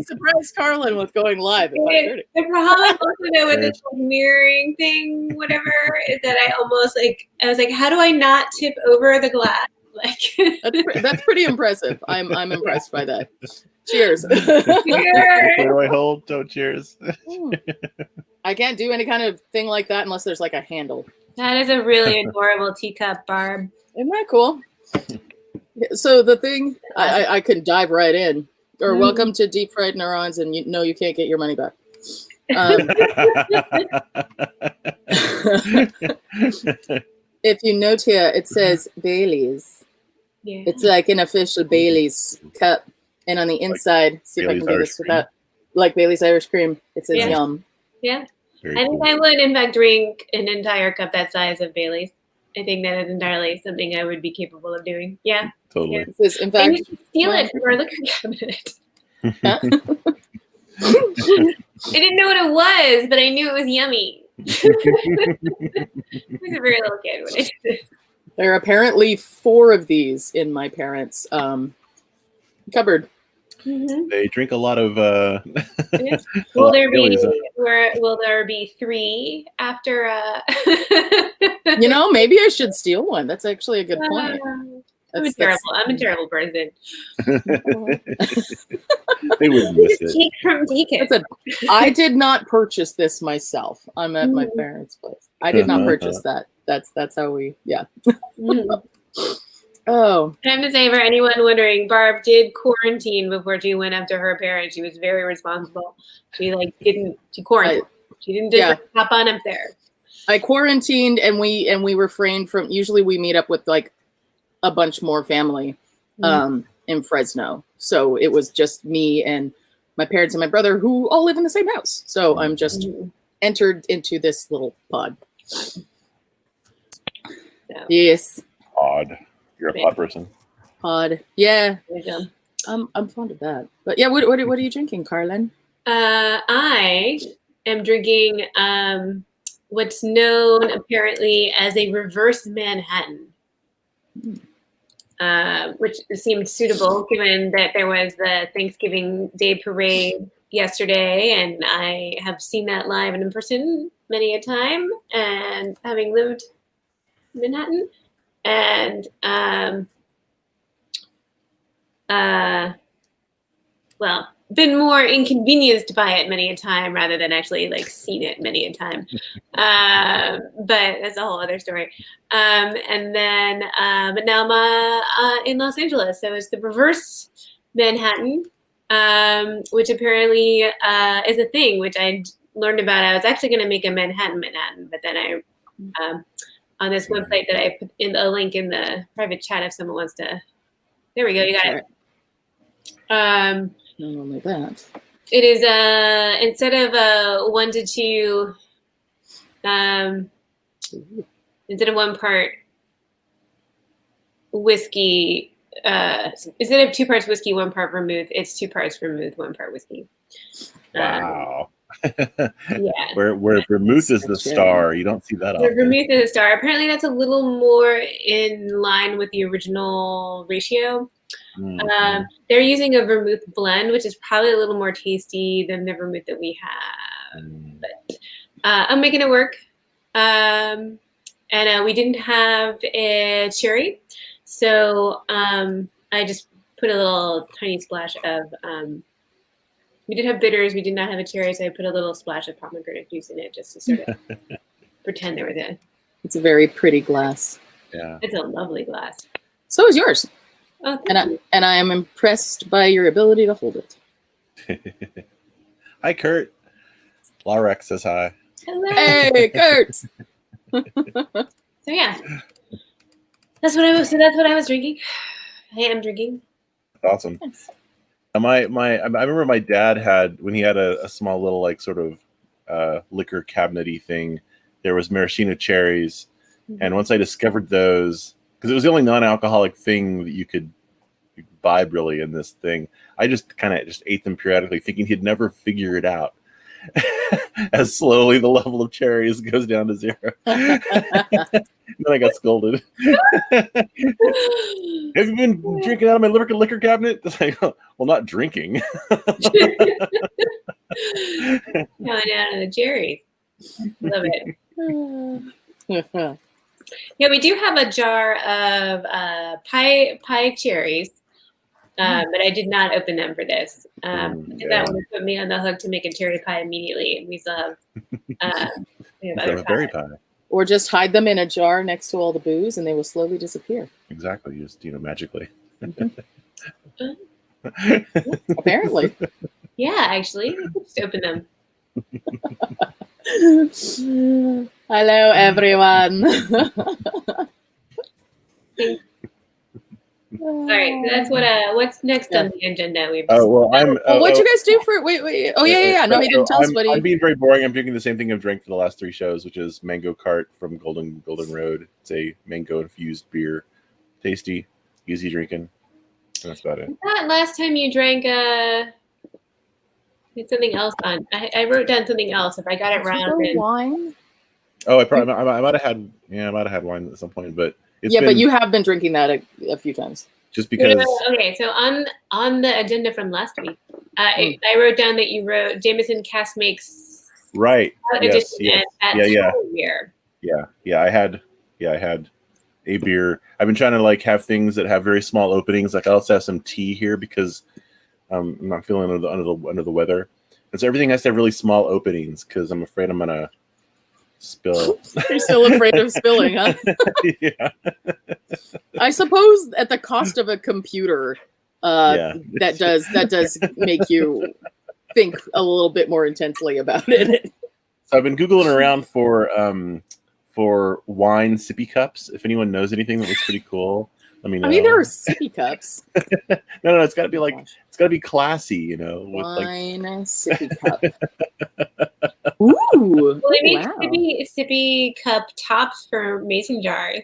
surprise Carlin with going live if I heard it. The problem also though with this mirroring thing, whatever, is that I was like, how do I not tip over the glass? Like that's pretty impressive. I'm impressed by that. Cheers. Where do I hold? Don't cheers. I can't do any kind of thing like that unless there's like a handle. That is a really adorable teacup, Barb. Isn't that cool? So the thing, I can dive right in. Or welcome to Deep Fried Neurons, and you can't get your money back. If you note here, it says Bailey's. Yeah. It's like an official Bailey's cup. And on the inside, see if I can do this without, like Bailey's Irish Cream, it says yum. Yeah. Very I think cool. I would, in fact, drink an entire cup that size of Bailey's. I think that is entirely something I would be capable of doing. Yeah. Totally. Yeah. It says, in fact, I need to steal it from our liquor cabinet. Huh? I didn't know what it was, but I knew it was yummy. I was a very little kid when I did it. There are apparently 4 of these in my parents' cupboard. Mm-hmm. They drink a lot of. Yeah. Will there Bailey's, be 3 after? Maybe I should steal one. That's actually a good point. I'm a terrible person. They would miss it. Take from DK. I did not purchase this myself. I'm at my parents' place. I did not purchase that. That's how we. Yeah. Oh. I have to say, for anyone wondering, Barb did quarantine before she went up to her parents. She was very responsible. She quarantined. She didn't just hop on up there. I quarantined, and we refrained from. Usually, we meet up with like a bunch more family in Fresno. So it was just me and my parents and my brother, who all live in the same house. So I'm just entered into this little pod. So. Yes. Pod. You're a pod person. Pod. Yeah. I'm fond of that. But yeah, what are you drinking, Carlin? I am drinking what's known apparently as a reverse Manhattan. Which seemed suitable given that there was the Thanksgiving Day parade yesterday, and I have seen that live and in person many a time, and having lived in Manhattan, and been more inconvenienced by it many a time rather than actually like seen it many a time. But that's a whole other story. But now I'm in Los Angeles, so it's the reverse Manhattan, which apparently is a thing, which I learned about. I was actually going to make a Manhattan, but then I on this website that I put in a link in the private chat if someone wants to. There we go. You got it. Not only that, it is instead of 1 to 2, instead of 1 part whiskey, instead of 2 parts whiskey, 1 part vermouth, it's 2 parts vermouth, 1 part whiskey. Wow. Yeah. Where vermouth is the star, you don't see that often. Vermouth is a star. Apparently, that's a little more in line with the original ratio. Mm-hmm. They're using a vermouth blend, which is probably a little more tasty than the vermouth that we have. But I'm making it work. And we didn't have a cherry, so I just put a little tiny splash of. We did have bitters. We did not have a cherry, so I put a little splash of pomegranate juice in it just to sort of pretend there was a. It's a very pretty glass. Yeah. It's a lovely glass. So is yours. Oh, thank you. And I am impressed by your ability to hold it. Hi, Kurt. Larex says hi. Hello. Hey, Kurt. So yeah, that's what I was drinking. I am drinking. That's awesome. Nice. I remember my dad had, when he had a small little like sort of liquor cabinety thing, there was maraschino cherries. Mm-hmm. And once I discovered those, because it was the only non-alcoholic thing that you could buy really in this thing, I just kind of ate them periodically, thinking he'd never figure it out. As slowly the level of cherries goes down to 0. then I got scolded. Have you been drinking out of my liquor cabinet? It's like, well, not drinking. Going out of the Jerry's. Love it. Yeah, we do have a jar of pie cherries, but I did not open them for this. That would put me on the hook to make a cherry pie immediately, and we still have other berry pie. Or just hide them in a jar next to all the booze, and they will slowly disappear. Exactly, just magically. Apparently. Yeah, actually, we could just open them. Hello, everyone. All right, so that's what's next on the agenda. What'd you guys do for? Wait. Oh yeah. No, he didn't tell us what he. I'm being very boring. I'm drinking the same thing I've drank for the last 3 shows, which is Mango Cart from Golden Road. It's a mango infused beer, tasty, easy drinking. And that's about it. That last time you drank it's something else on. I wrote down something else. If I got it wrong, wine. Oh, I might have had wine at some point, but but you have been drinking that a few times. Just because. Okay, so on the agenda from last week, I wrote down that you wrote Jameson Cask Makes right. Yes. Beer. Yeah. I had a beer. I've been trying to have things that have very small openings. Like I also have some tea here because I'm not feeling under the weather, and so everything has to have really small openings because I'm afraid I'm gonna spill. You're still afraid of spilling, huh? Yeah. I suppose at the cost of a computer, that does make you think a little bit more intensely about it. So I've been Googling around for wine sippy cups. If anyone knows anything that looks pretty cool, let me know. I mean, there are sippy cups. No, it's got to be it's got to be classy, with wine sippy cup. Ooh! Well, they make sippy cup tops for mason jars.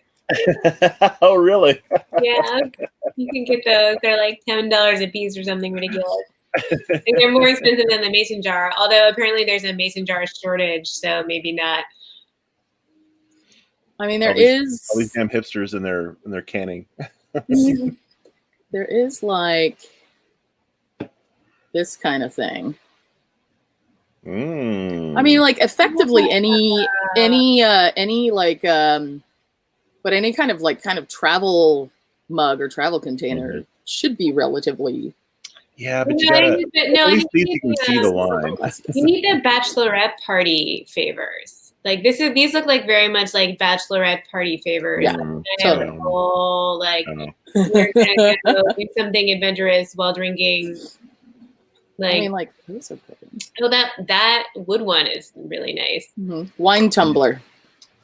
Oh, really? Yeah, you can get those. They're like $10 a piece or something ridiculous. They're more expensive than the mason jar. Although apparently there's a mason jar shortage, so maybe not. I mean, all these damn hipsters in their canning. There is this kind of thing. I mean, effectively any but any kind of travel mug or travel container should be relatively. Yeah, but you gotta at least you can see the wine. You need the bachelorette party favors. These look very much like bachelorette party favors. Yeah, totally. We're gonna go do something adventurous while drinking. Those are pretty. Oh, that wood one is really nice. Mm-hmm. Wine tumbler.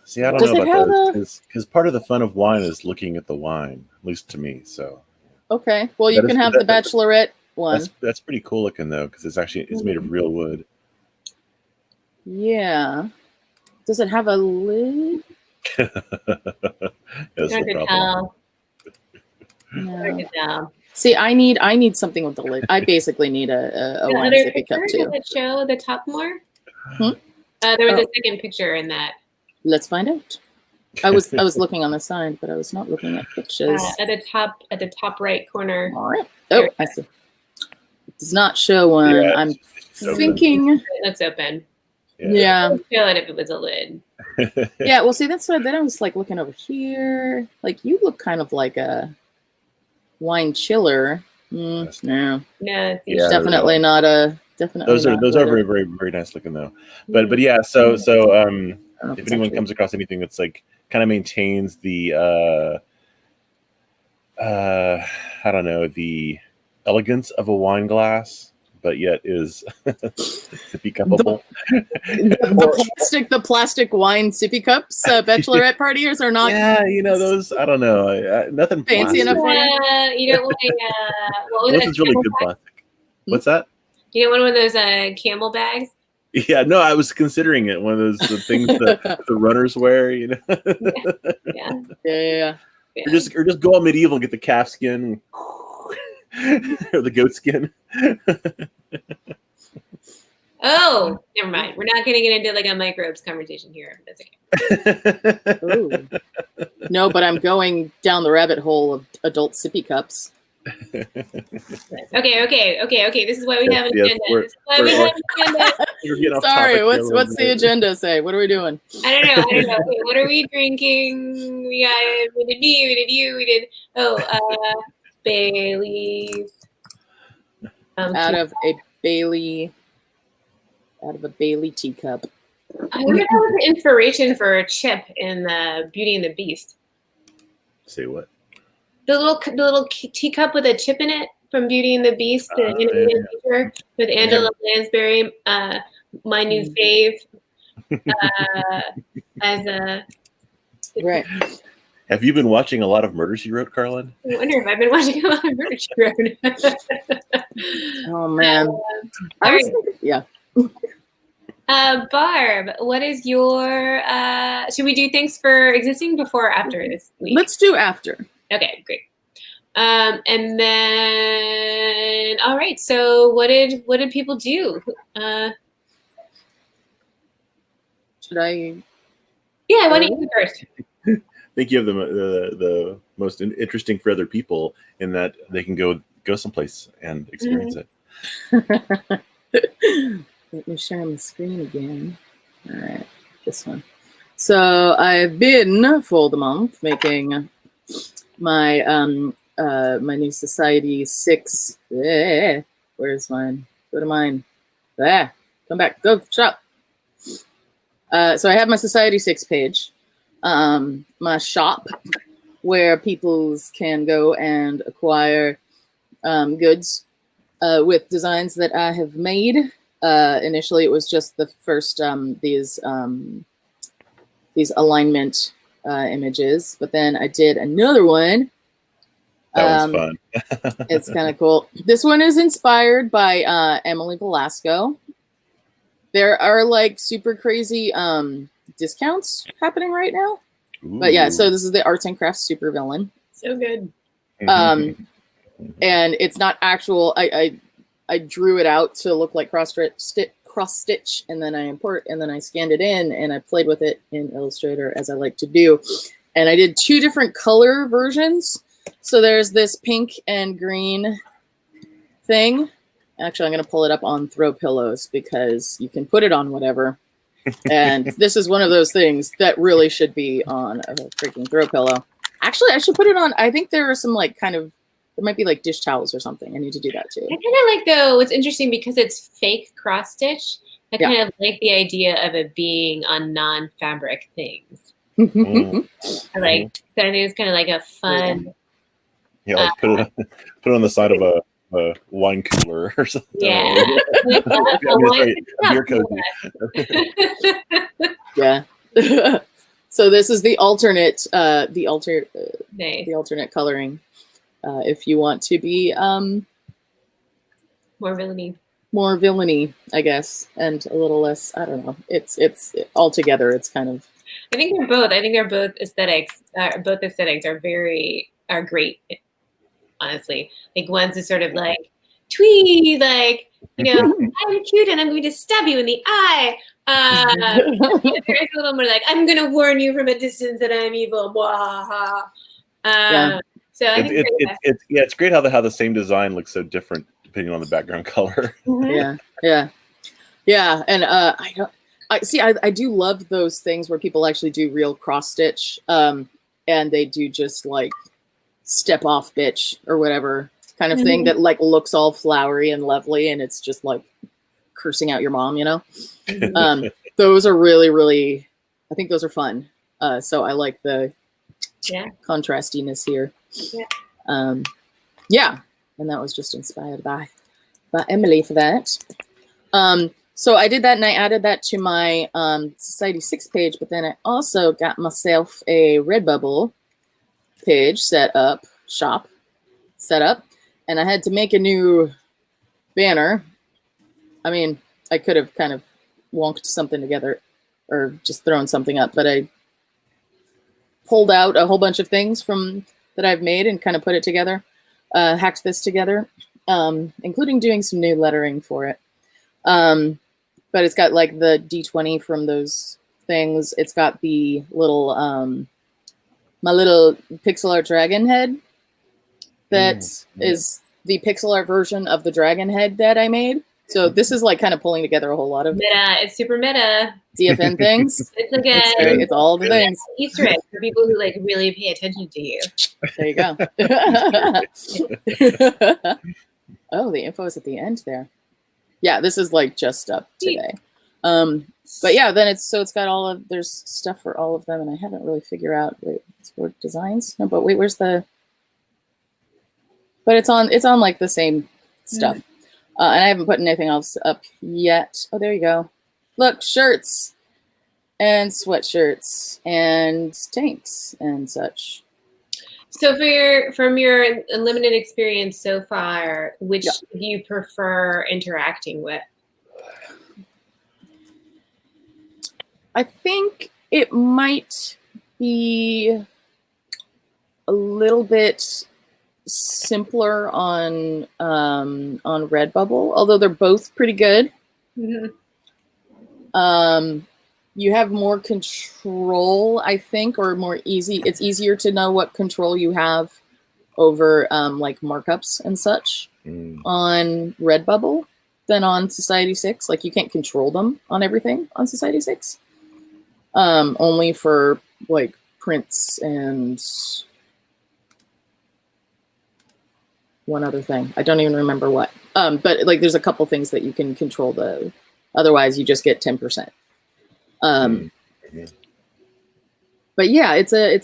See, I don't know about those because part of the fun of wine is looking at the wine, at least to me. So. Okay, well, you can have the bachelorette one. That's pretty cool looking though, because it's made of real wood. Yeah. Does it have a lid? That's the problem. No. See, I need something with the lid. I basically need a wine sippy cup too. Does it show the top more? There was a second picture in that. Let's find out. I was looking on the side, but I was not looking at pictures. At the top right corner. All right. Oh, I see. It does not show one. Yeah, I'm thinking it looks open. Yeah. I'd feel it if it was a lid. Yeah. Well, see, that's why. Then I was looking over here. You look kind of like a wine chiller. No, it's definitely not a. Definitely. Those are very, very, very nice looking though. But yeah. So if anyone comes across anything that's kind of maintains the I don't know, the elegance of a wine glass, but yet is sippy cuppable. The plastic wine sippy cups, bachelorette parties are not. Yeah, those. I don't know. Nothing fancy enough for you. You don't want what was this is really good plastic. What's that? You don't want one of those camel bags. Yeah, no, I was considering it. One of those things that the runners wear. Yeah. Or just go all medieval and get the calf skin or the goat skin. Oh, never mind. We're not going to get into like a microbes conversation here. That's okay. Ooh. No, but I'm going down the rabbit hole of adult sippy cups. Okay. This is why we have an agenda. This is why we have an agenda. Sorry, what's the agenda say? What are we doing? I don't know. Okay, what are we drinking? We did me, we did you, we did Bailey's. Out of a Bailey teacup. I wonder if that was the inspiration for Chip in the Beauty and the Beast. Say what? The little teacup with a chip in it from Beauty and the Beast, the animated feature with Angela Lansbury, my new fave, as a right. Have you been watching a lot of Murder, She Wrote, Carlin? I wonder if I've been watching a lot of Murder, She Wrote. Oh man, yeah. Barb, what is your? Should we do thanks for existing before or after this week? Let's do after. Okay, great. And then, all right. So, what did people do? Should I? Yeah, why don't you go first? I think you have the most interesting for other people in that they can go someplace and experience it. Let me share my screen again. All right, this one. So I've been for the month making my my new Society 6. Where's mine? Go to mine. There. Come back. Go shop. So I have my Society 6 page, my shop, where people can go and acquire goods with designs that I have made. Initially, it was just the first these alignment images, but then I did another one. That was fun. It's kind of cool. This one is inspired by Emily Velasco. There are like super crazy discounts happening right now. Ooh. But yeah, so this is the Arts and Crafts super villain. So good. And it's not actual. I drew it out to look like cross stitch, and then I scanned it in, and I played with it in Illustrator as I like to do. And I did 2 different color versions. So there's this pink and green thing. Actually, I'm going to pull it up on throw pillows because you can put it on whatever. And this is one of those things that really should be on a freaking throw pillow. Actually, I should put it on. I think there are some like kind of, there might be like dish towels or something. I need to do that too. I kind of like though, what's interesting because it's fake cross stitch. I kind of like the idea of it being on non-fabric things. I like, so I think it's kind of like a fun. Yeah, like put it on the side of a wine cooler or something. Yeah. Beer cozy. Yeah. So this is the alternate, nice. the alternate coloring. If you want to be more villainy, I guess, and a little less. I don't know. It's all together. It's kind of. I think they're both. I think they're both aesthetics. Both aesthetics are great. Honestly, like one's is sort of like twee, like I'm cute and I'm going to stab you in the eye. There's a little more like I'm going to warn you from a distance that I'm evil. Yeah. So I think it's great how the same design looks so different depending on the background color. Yeah. And I do love those things where people actually do real cross stitch, and they do just like step off bitch or whatever kind of thing that like looks all flowery and lovely, and it's just like cursing out your mom, those are really, really, I think those are fun. So I like the contrastiness here. And that was just inspired by Emily for that. So I did that and I added that to my Society 6 page, but then I also got myself a Redbubble page shop set up, and I had to make a new banner. I mean, I could have kind of wonked something together or just thrown something up, but I pulled out a whole bunch of things that I've made and kind of put it together, hacked this together, including doing some new lettering for it. but it's got like the D20 from those things. It's got the little my little pixel art dragon head that is the pixel art version of the dragon head that I made. So this is like kind of pulling together a whole lot of meta. It's super meta. DFN things. It's okay. It's all the things. Easter egg for people who like really pay attention to you. There you go. Oh, the info is at the end there. Yeah, this is like just up today. But yeah, then it's got all of, there's stuff for all of them, and I haven't really figured out, wait, it's for designs? No, but wait, where's the, but it's on like the same stuff. And I haven't put anything else up yet. Oh, there you go. Look, shirts and sweatshirts and tanks and such. So from your limited experience so far, which do you prefer interacting with? I think it might be a little bit simpler on Redbubble, although they're both pretty good. You have more control, I think, or more easy. It's easier to know what control you have over like markups and such on Redbubble than on Society6. Like you can't control them on everything on Society6. Only for like prints and one other thing. I don't even remember what. But like there's a couple things that you can control otherwise you just get 10%. But yeah, it's a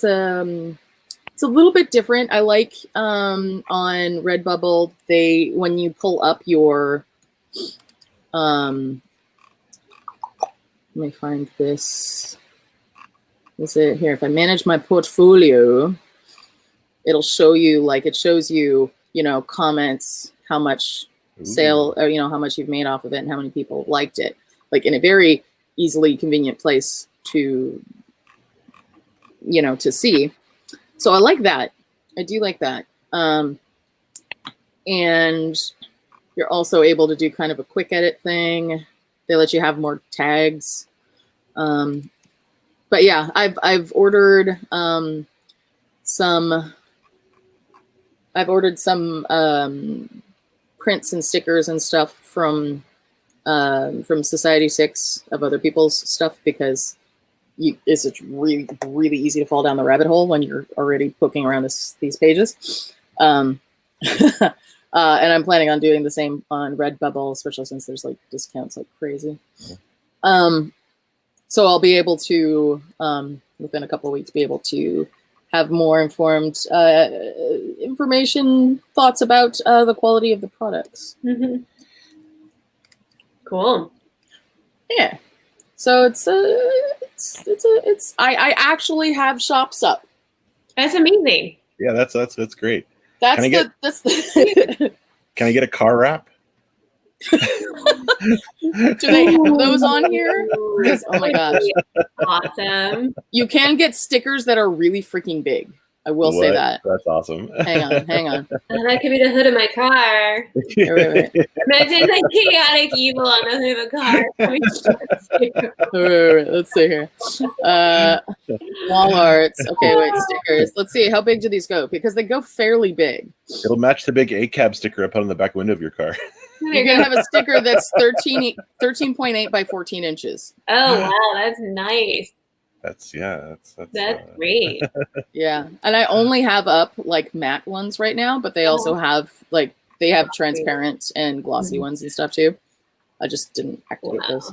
little bit different. I like on Redbubble, when you pull up your let me find this. Is it here? If I manage my portfolio, it'll show you, like, it shows you, comments, how much sale, or, how much you've made off of it and how many people liked it. Like in a very easily convenient place to, to see. So I like that. I do like that. And you're also able to do kind of a quick edit thing. They let you have more tags. But yeah, I've ordered some prints and stickers and stuff from Society6 of other people's stuff, because it's really, really easy to fall down the rabbit hole when you're already poking around these pages. And I'm planning on doing the same on Redbubble, especially since there's like discounts like crazy. So I'll be able to, within a couple of weeks, be able to have more informed information, thoughts about the quality of the products. Cool. Yeah. So I actually have shops up. That's amazing. Yeah, that's great. Can I get a car wrap? Do they have those on here? Yes. Oh my gosh. Awesome. You can get stickers that are really freaking big. I will say that. That's awesome. Hang on. That could be the hood of my car. Wait. Imagine like chaotic evil on the hood of a car. Wait. Let's see here. Wall arts. Okay, wait, stickers. Let's see. How big do these go? Because they go fairly big. It'll match the big ACAB sticker I put on the back window of your car. You can have a sticker that's 13.8 by 14 inches. Oh, wow. That's nice. That's great. Yeah. And I only have up like matte ones right now, but they also have they have transparent and glossy ones and stuff too. I just didn't activate those.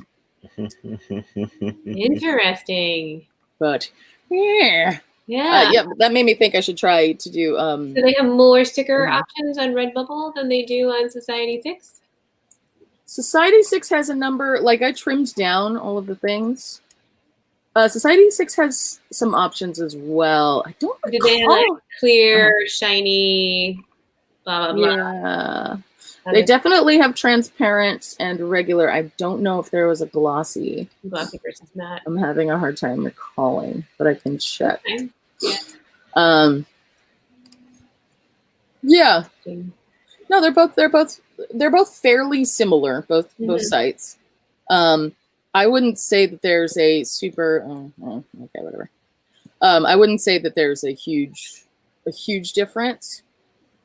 Interesting. But yeah. Yeah. That made me think I should try to do Do they have more sticker options on Redbubble than they do on Society6? Society6 has a number, like I trimmed down all of the things. Society6 has some options as well. I don't recall. Do they have like clear, shiny, blah, blah, blah? Yeah. They definitely have transparent and regular. I don't know if there was a glossy. Glossy versus matte. I'm having a hard time recalling, but I can check. Okay. Yeah. No, they're both fairly similar, both sites. I wouldn't say that there's a super. Okay, whatever. I wouldn't say that there's a huge difference.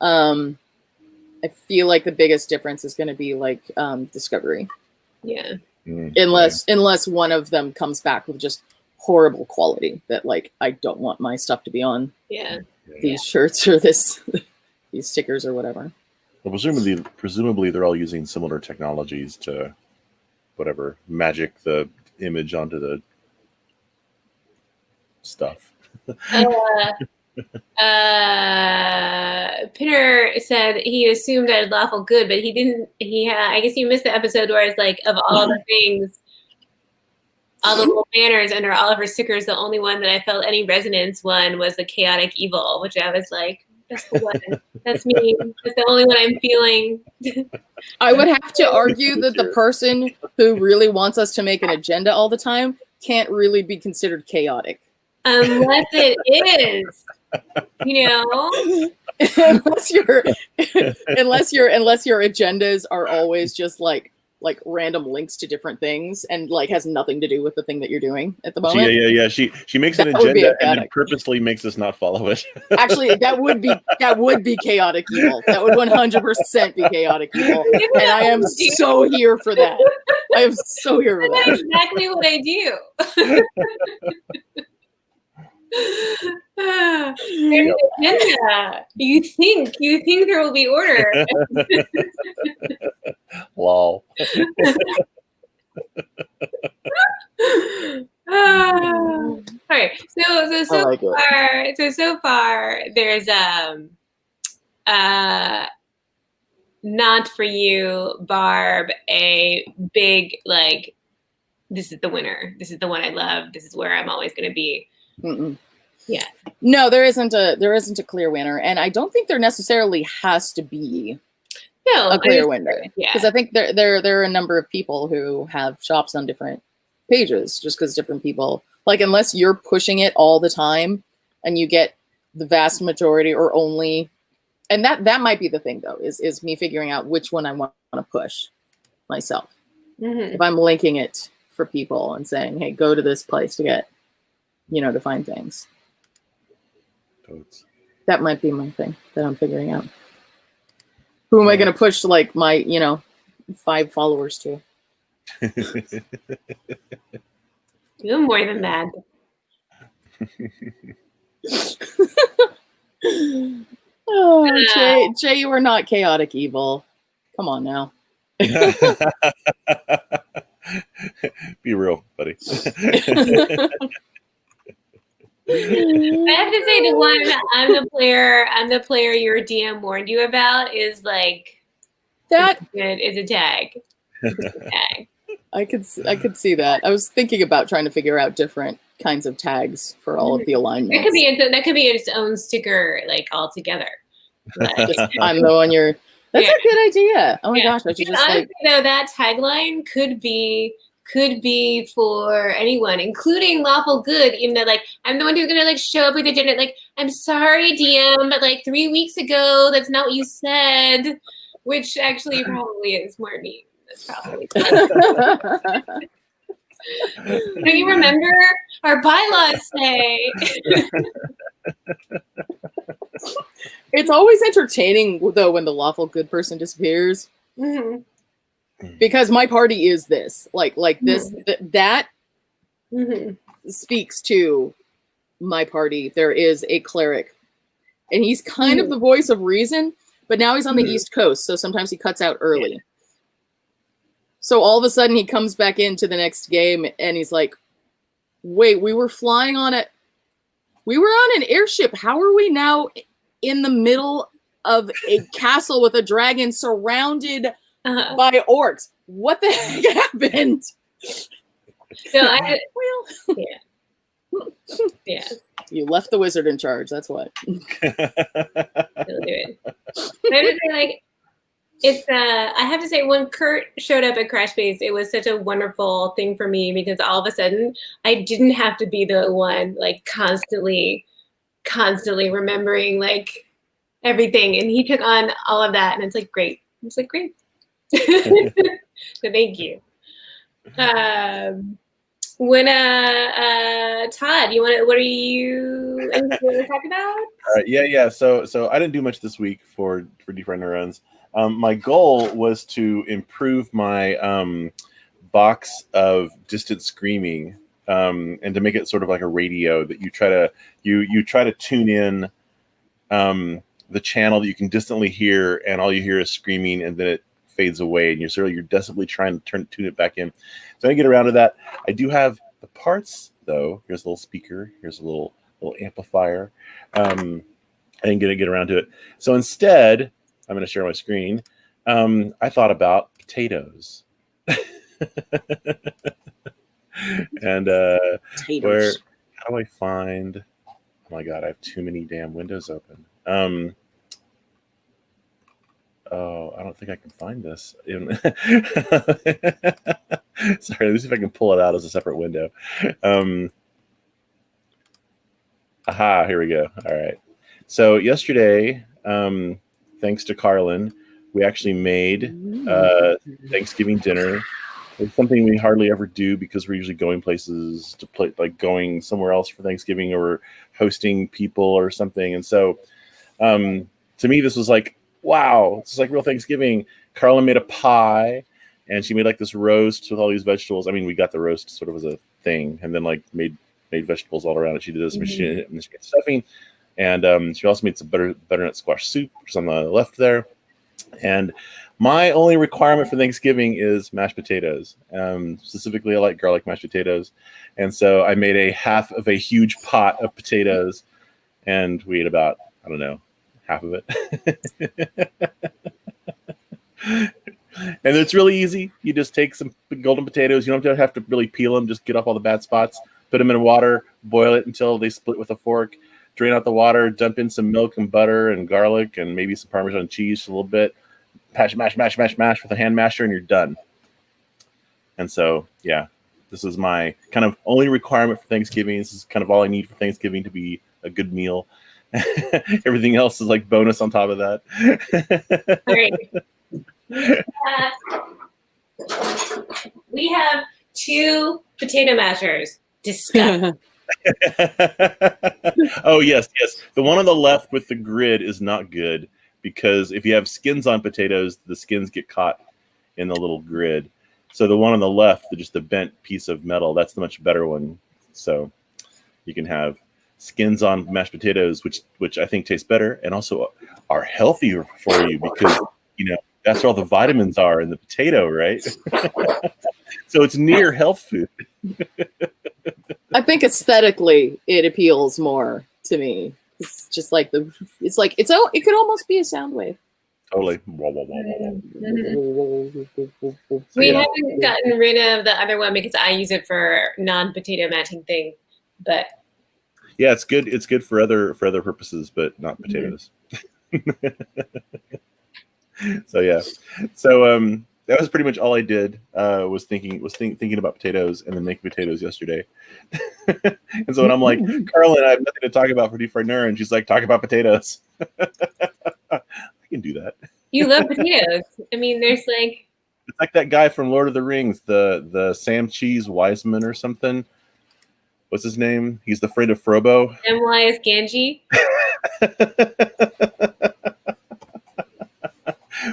I feel like the biggest difference is going to be like discovery. Yeah. Unless one of them comes back with just horrible quality that like I don't want my stuff to be on. Yeah. These shirts or these stickers or whatever. Well, presumably they're all using similar technologies to whatever magic the image onto the stuff. Pinner said he assumed I was lawful good, but he didn't. I guess you missed the episode where it's like, of all the things, all the little banners under all of her stickers, the only one that I felt any resonance one was the chaotic evil, which I was like, that's the one. That's me. That's the only one I'm feeling. I would have to argue that the person who really wants us to make an agenda all the time can't really be considered chaotic. Unless it is, you know, unless your agendas are always just like random links to different things and like has nothing to do with the thing that you're doing at the moment. Yeah. She makes an agenda and then purposely makes us not follow it. Actually, that would be chaotic evil. That would 100% be chaotic evil, and I am so here for that. I am so here for that. That's exactly what I do. There's an agenda. You think there will be order. Lol. All right. So far there's not for you, Barb, a big like, this is the winner. This is the one I love. This is where I'm always going to be. Mm-mm. Yeah. No, there isn't a clear winner, and I don't think there necessarily has to be a clear winner. Yeah. Because I think there are a number of people who have shops on different pages, just because different people like, unless you're pushing it all the time and you get the vast majority or only, and that might be the thing though, is me figuring out which one I want to push myself. Mm-hmm. If I'm linking it for people and saying, hey, go to this place to get, to find things. Totes. That might be my thing that I'm figuring out. Who am I going to push like my, 5 followers to? Do more than that. Oh, Jay, you are not chaotic evil. Come on now. Be real, buddy. I have to say, the one I'm the player your DM warned you about is like that is a tag. It's a tag. I could see that. I was thinking about trying to figure out different kinds of tags for all of the alignments. That could be its own sticker, like altogether. I'm the one you're. That's a good idea. Oh my gosh! I should just honestly, though, that tagline could be for anyone, including lawful good. Even though, like, I'm the one who's gonna like show up with agenda. Like, I'm sorry, DM, but like 3 weeks ago, that's not what you said. Which actually probably is more mean. That's probably. Do you remember our bylaws say? It's always entertaining though when the lawful good person disappears. Mm-hmm. Because my party is this, like this, that mm-hmm. speaks to my party. There is a cleric, and he's kind of the voice of reason, but now he's on the East Coast, so sometimes he cuts out early. Yeah. So all of a sudden he comes back into the next game, and he's like, "Wait, we were on an airship. How are we now in the middle of a castle with a dragon surrounded?" By orcs. What the heck happened? So yeah. You left the wizard in charge. That's what. He'll do it. But I would say, like, it's. I have to say, when Kurt showed up at Crash Base, it was such a wonderful thing for me because all of a sudden I didn't have to be the one like constantly remembering like everything, and he took on all of that, and it's like great. It's like great. So thank you. When Todd, what are you anything you want to talk about? Yeah. So I didn't do much this week for Deep Fried Neurons. My goal was to improve my box of distant screaming, and to make it sort of like a radio that you try to tune in the channel that you can distantly hear, and all you hear is screaming, and then it fades away, and you're desperately trying to tune it back in. So I get around to that. I do have the parts though. Here's a little speaker. Here's a little amplifier. I didn't get around to it. So instead, I'm going to share my screen. I thought about potatoes. And Potatoes. how do I find? Oh my God, I have too many damn windows open. Oh, I don't think I can find this. Sorry, let me see if I can pull it out as a separate window. Aha, here we go. All right. So yesterday, thanks to Carlin, we actually made Thanksgiving dinner. It's something we hardly ever do because we're usually going places to play, like going somewhere else for Thanksgiving or hosting people or something. And so to me, this was like, wow, this is like real Thanksgiving. Carlin made a pie, and she made like this roast with all these vegetables. I mean, we got the roast sort of as a thing, and then like made vegetables all around it. She did this, she made stuffing, and she also made some butternut squash soup, which is on the left there. And my only requirement for Thanksgiving is mashed potatoes. Specifically, I like garlic mashed potatoes, and so I made a half of a huge pot of potatoes, and we ate about, I don't know, half of it. And it's really easy. You just take some golden potatoes. You don't have to really peel them. Just get off all the bad spots. Put them in water. Boil it until they split with a fork. Drain out the water. Dump in some milk and butter and garlic and maybe some Parmesan cheese a little bit. Mash with a hand masher, and you're done. And so, yeah, this is my kind of only requirement for Thanksgiving. This is kind of all I need for Thanksgiving to be a good meal. Everything else is like bonus on top of that. All right. We have 2 potato mashers. Disgusting. Oh, yes. The one on the left with the grid is not good because if you have skins on potatoes, the skins get caught in the little grid. So the one on the left, just the bent piece of metal, that's the much better one. So you can have skins on mashed potatoes, which I think taste better and also are healthier for you because, that's where all the vitamins are in the potato, right? So it's near health food. I think aesthetically it appeals more to me. It's just like it could almost be a sound wave. Totally. We haven't gotten rid of the other one because I use it for non-potato matching thing, but yeah, it's good. It's good for other purposes, but not potatoes. So yeah, that was pretty much all I did. Was thinking about potatoes and then making potatoes yesterday. And so when I'm like, Carlin, I have nothing to talk about for Deep Fried Neurons, she's like, talk about potatoes. I can do that. You love potatoes. I mean, there's like, it's like that guy from Lord of the Rings, the Sam Cheese Wiseman or something. What's his name? He's the friend of Frobo. M.Y.S. Ganji.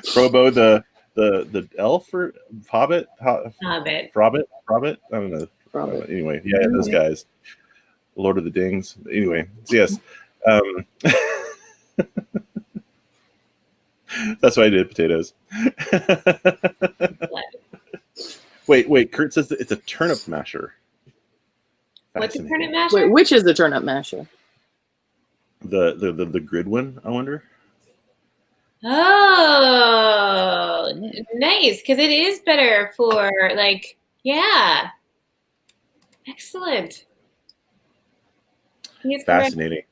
Frobo, the elf or hobbit? Hobbit. Frobbit? I don't know. Frobbit. Anyway, yeah, those guys. Lord of the Dings. Anyway, so yes. That's why I did potatoes. Wait. Kurt says that it's a turnip masher. What's a turnip masher? Wait, which is the turnip masher? The grid one, I wonder. Oh, nice. Because it is better for yeah. Excellent. Fascinating.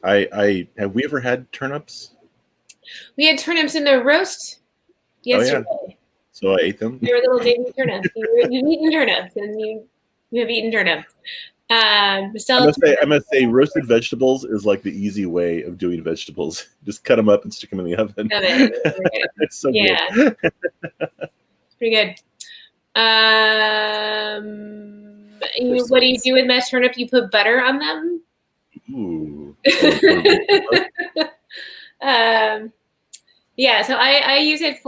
I have we ever had turnips? We had turnips in the roast yesterday. Oh, yeah. So I ate them. They were little baby turnips. You've eaten turnips, and you have eaten turnips. I must say, roasted vegetables is like the easy way of doing vegetables. Just cut them up and stick them in the oven. It's so good. It's pretty good. What do you do with mashed turnip? You put butter on them. Ooh. Yeah, so I use it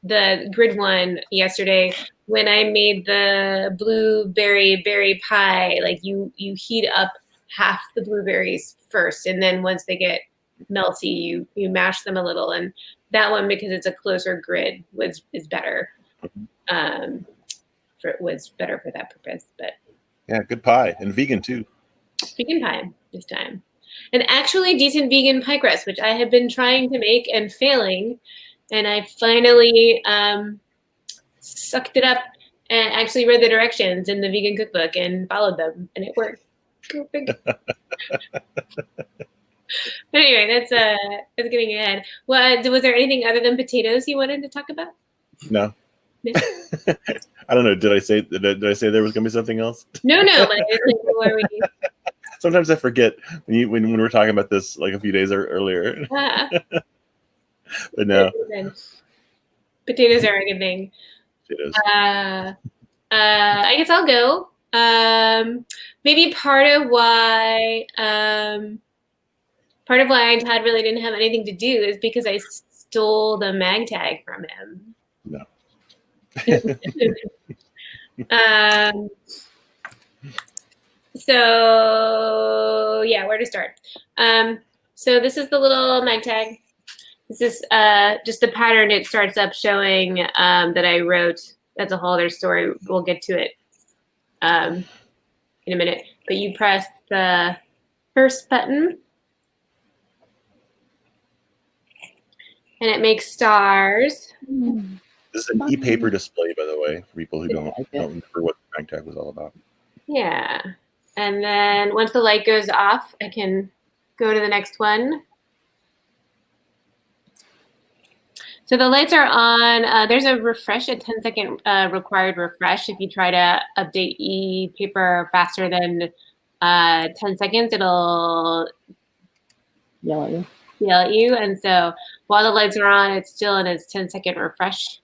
the grid one yesterday when I made the blueberry berry pie. Like you heat up half the blueberries first, and then once they get melty, you mash them a little. And that one, because it's a closer grid, is better. Was better for that purpose. But yeah, good pie and vegan too. Vegan pie this time. And actually decent vegan pie crust, which I have been trying to make and failing. And I finally sucked it up and actually read the directions in the vegan cookbook and followed them, and it worked. But anyway, that's getting ahead. Well, was there anything other than potatoes you wanted to talk about? No. I don't know. Did I say there was going to be something else? No. But before we... Sometimes I forget when we were talking about this like a few days earlier. But no. Potatoes are a good thing. Potatoes. I guess I'll go. Maybe part of why Todd really didn't have anything to do is because I stole the mag tag from him. No. So yeah, where to start? So this is the little mag tag. This is just the pattern it starts up showing that I wrote. That's a whole other story. We'll get to it in a minute. But you press the first button, and it makes stars. This is an e-paper display, by the way, for people who don't remember what the mag tag was all about. Yeah. And then once the light goes off, I can go to the next one. So the lights are on. There's a refresh, a 10-second required refresh. If you try to update e-paper faster than 10 seconds, it'll yell at you. And so while the lights are on, it's still in its 10-second refresh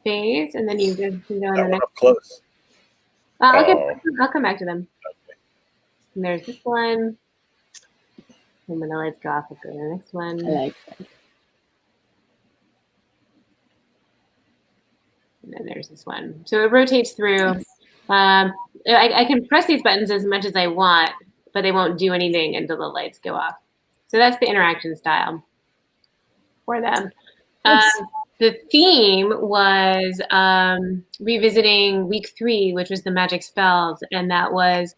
phase. And then you just go on the next up close. I'll come back to them. Okay. And there's this one. And when the lights go off, I'll go to the next one. I like that. And then there's this one. So it rotates through. I can press these buttons as much as I want, but they won't do anything until the lights go off. So that's the interaction style for them. The theme was revisiting week 3, which was the magic spells. And that was,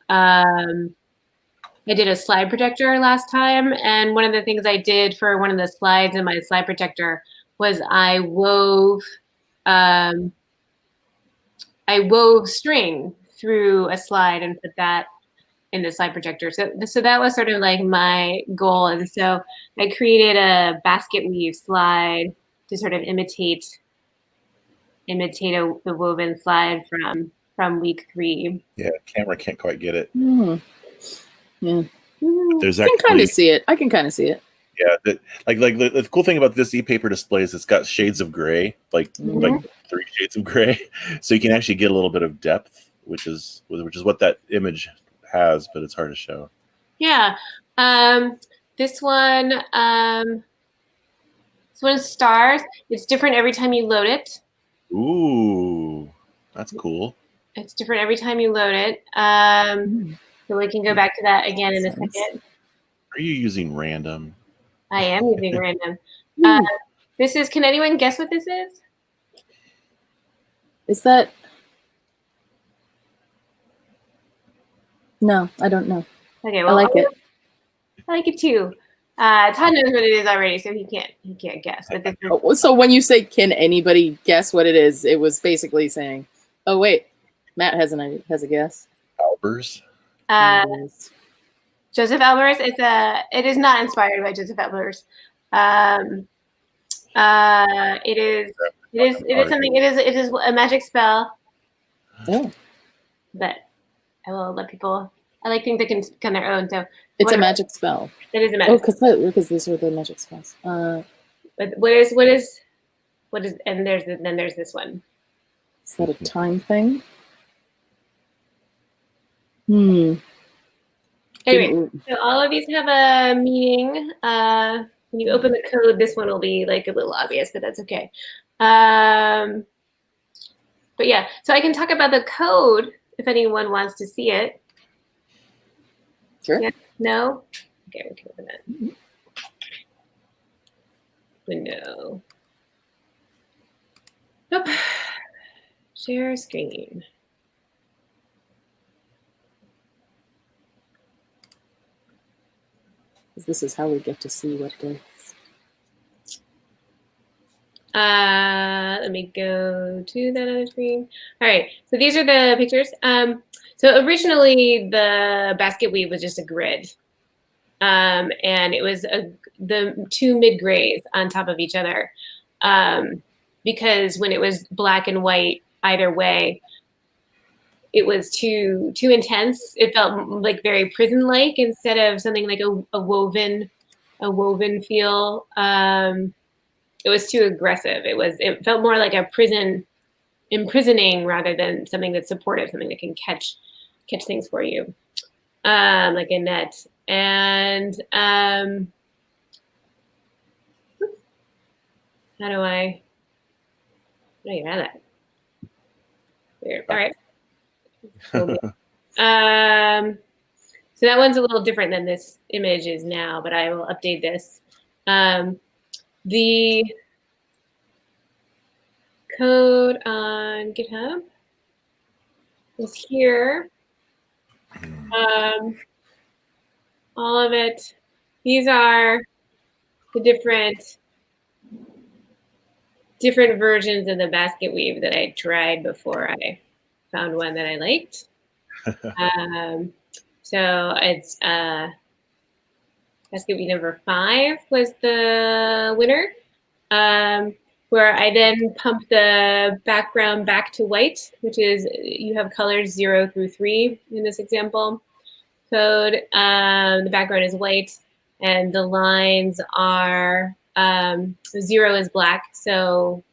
I did a slide projector last time. And one of the things I did for one of the slides in my slide projector was I wove string through a slide and put that in the slide projector. So that was sort of like my goal. And so I created a basket weave slide to sort of imitate the woven slide from week 3. Yeah, camera can't quite get it. Yeah. There's I can kind of see it. Yeah, like the cool thing about this e-paper display is it's got shades of gray, like 3 shades of gray, so you can actually get a little bit of depth, which is what that image has, but it's hard to show. Yeah, this one stars. It's different every time you load it. Ooh, that's cool. It's different every time you load it. So we can go back to that again in a second. Are you using random? I am using random. This is, can anyone guess what this is? Is that? No, I don't know. Okay, well, I like it. I like it too. Todd knows what it is already, so he can't guess. But this is, so when you say, can anybody guess what it is? It was basically saying, oh wait, Matt has a guess. Albers. Joseph Albers. It is not inspired by Joseph Albers. It is something. It is a magic spell. Oh. But I will let people. I like things that can come their own. So it's a magic spell. It is a magic. Oh, because these were the magic spells. But what is? What is, and then there's this one. Is that a time thing? Hmm. Anyway, so all of these have a meaning. When you open the code, this one will be like a little obvious, but that's okay. But yeah, so I can talk about the code if anyone wants to see it. Sure. Yeah? No? Okay, we can open that. Window. Nope. Share screen. This is how we get to see what it is. Let me go to that other screen. All right, so these are the pictures. So originally the basket weave was just a grid. And it was the two mid-grays on top of each other. Because when it was black and white either way, it was too intense. It felt like very prison-like instead of something like a woven feel. It was too aggressive. It felt more like a imprisoning rather than something that's supportive, something that can catch things for you, like a net. And how do I get out of that? Weird. All right. So that one's a little different than this image is now, but I will update this. The code on GitHub is here. All of it. These are the different versions of the basket weave that I tried before I found one that I liked. So it's basket weave number 5 was the winner, where I then pump the background back to white, which is, you have colors 0 through 3 in this example code. The background is white and the lines are, 0 is black, so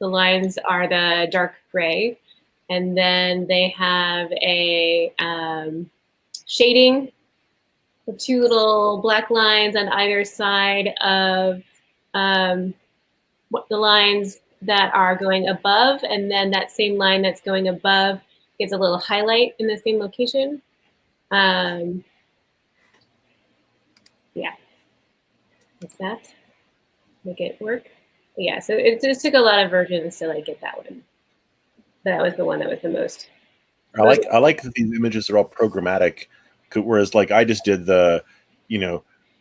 the lines are the dark gray. And then they have a shading with 2 little black lines on either side of the lines that are going above, and then that same line that's going above gets a little highlight in the same location. Yeah, what's that? Make it work. But yeah, so it just took a lot of versions to like get that one. But that was the one that was the most. I like that these images are all programmatic, whereas like I just did the,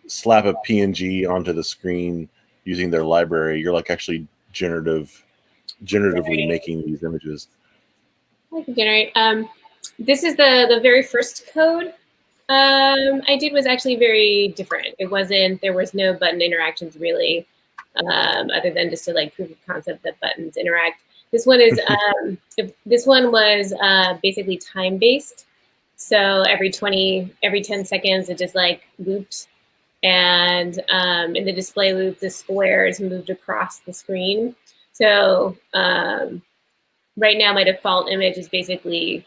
slap a PNG onto the screen using their library. You're like actually generatively making these images. I can generate. This is the very first code I did was actually very different. There was no button interactions really, other than just to like prove of concept that buttons interact. This one is this one was basically time based. So every 10 seconds it just like looped, and in the display loop the squares moved across the screen. So right now my default image is basically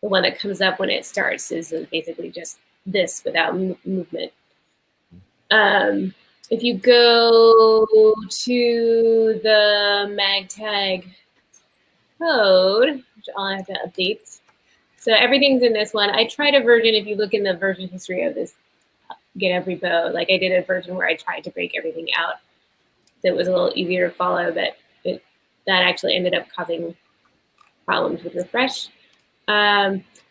the one that comes up when it starts, is basically just this without movement. If you go to the magtag code, which I'll have to update. So everything's in this one. I tried a version, if you look in the version history of this GitHub repo, like I did a version where I tried to break everything out. So it was a little easier to follow, but that actually ended up causing problems with refresh.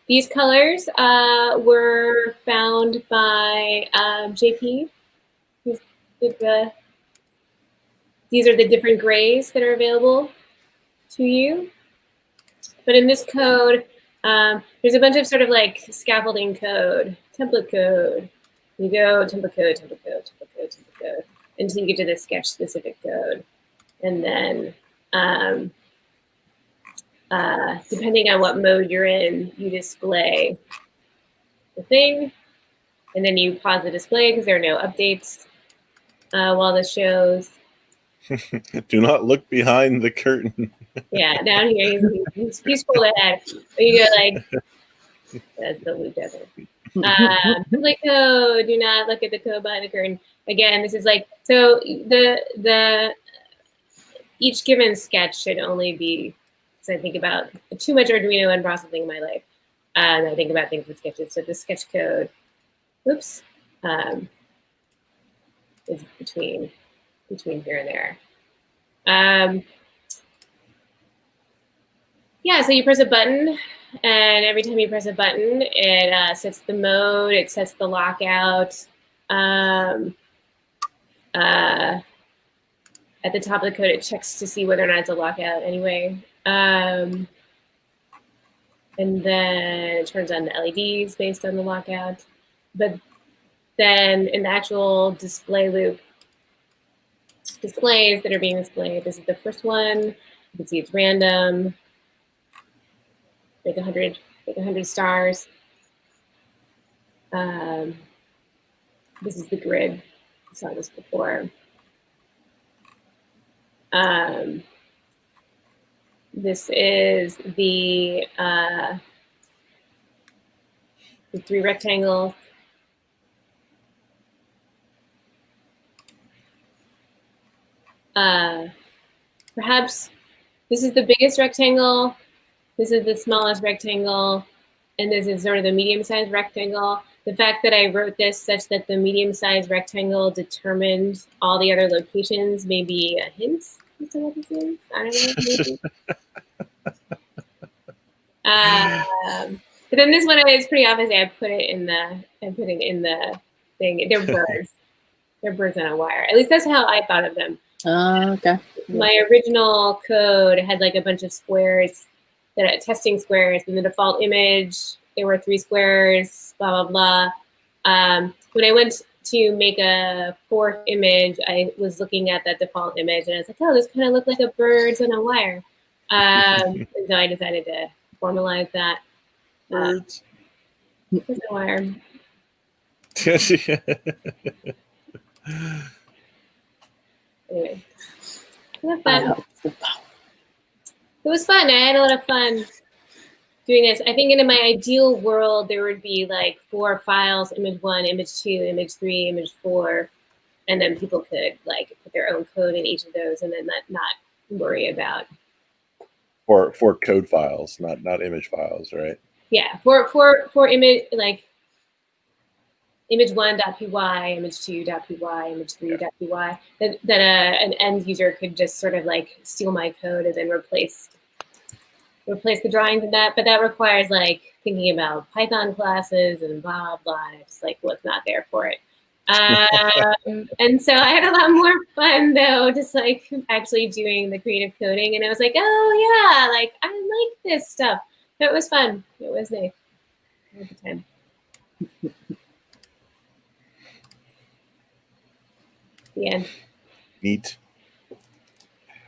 These colors were found by JP. These are the different grays that are available to you. But in this code, there's a bunch of sort of like scaffolding code, template code. You go template code, template code, template code, template code, until you get to the sketch specific code. And then depending on what mode you're in, you display the thing, and then you pause the display because there are no updates while this shows. Do not look behind the curtain. Yeah, down here he's pulled ahead. But you go like, that's the loop devil. Like, oh, do not look at the code behind the curtain. Again, this is like, so the each given sketch should only be, so I think about too much Arduino and processing in my life. I think about things with sketches. So the sketch code, oops, is between here and there. Yeah, so you press a button, and every time you press a button, it sets the mode, it sets the lockout. At the top of the code, it checks to see whether or not it's a lockout anyway. And then it turns on the LEDs based on the lockout. But then in the actual display loop, displays that are being displayed, this is the first one. You can see it's random. Like 100 stars. This is the grid. I saw this before. This is the 3 rectangles. Perhaps this is the biggest rectangle. This is the smallest rectangle, and this is sort of the medium-sized rectangle. The fact that I wrote this such that the medium-sized rectangle determined all the other locations may be a hint as to what this is. I don't know. But then this one is pretty obvious. I put it in the thing. They're birds. They're birds on a wire. At least that's how I thought of them. Okay. My original code had like a bunch of squares. Testing squares. In the default image, there were 3 squares, blah, blah, blah. When I went to make a 4th image, I was looking at that default image and I was like, oh, this kind of looks like a birds on a wire. And so I decided to formalize that. Birds. Birds on a wire. Anyway. It was fun. I had a lot of fun doing this. I think in my ideal world, there would be like 4 files, image 1, image 2, image 3, image 4. And then people could like put their own code in each of those and then not worry about. For code files, not image files, right? Yeah, for image, like image 1.py, image 2.py, image 3.py, that an end user could just sort of like steal my code and then replace the drawings in that. But that requires like thinking about Python classes and blah, blah, and I just like was not there for it. And so I had a lot more fun though, just like actually doing the creative coding. And I was like, oh yeah, like I like this stuff. So it was fun. It was nice. I had a good time. The end. Neat.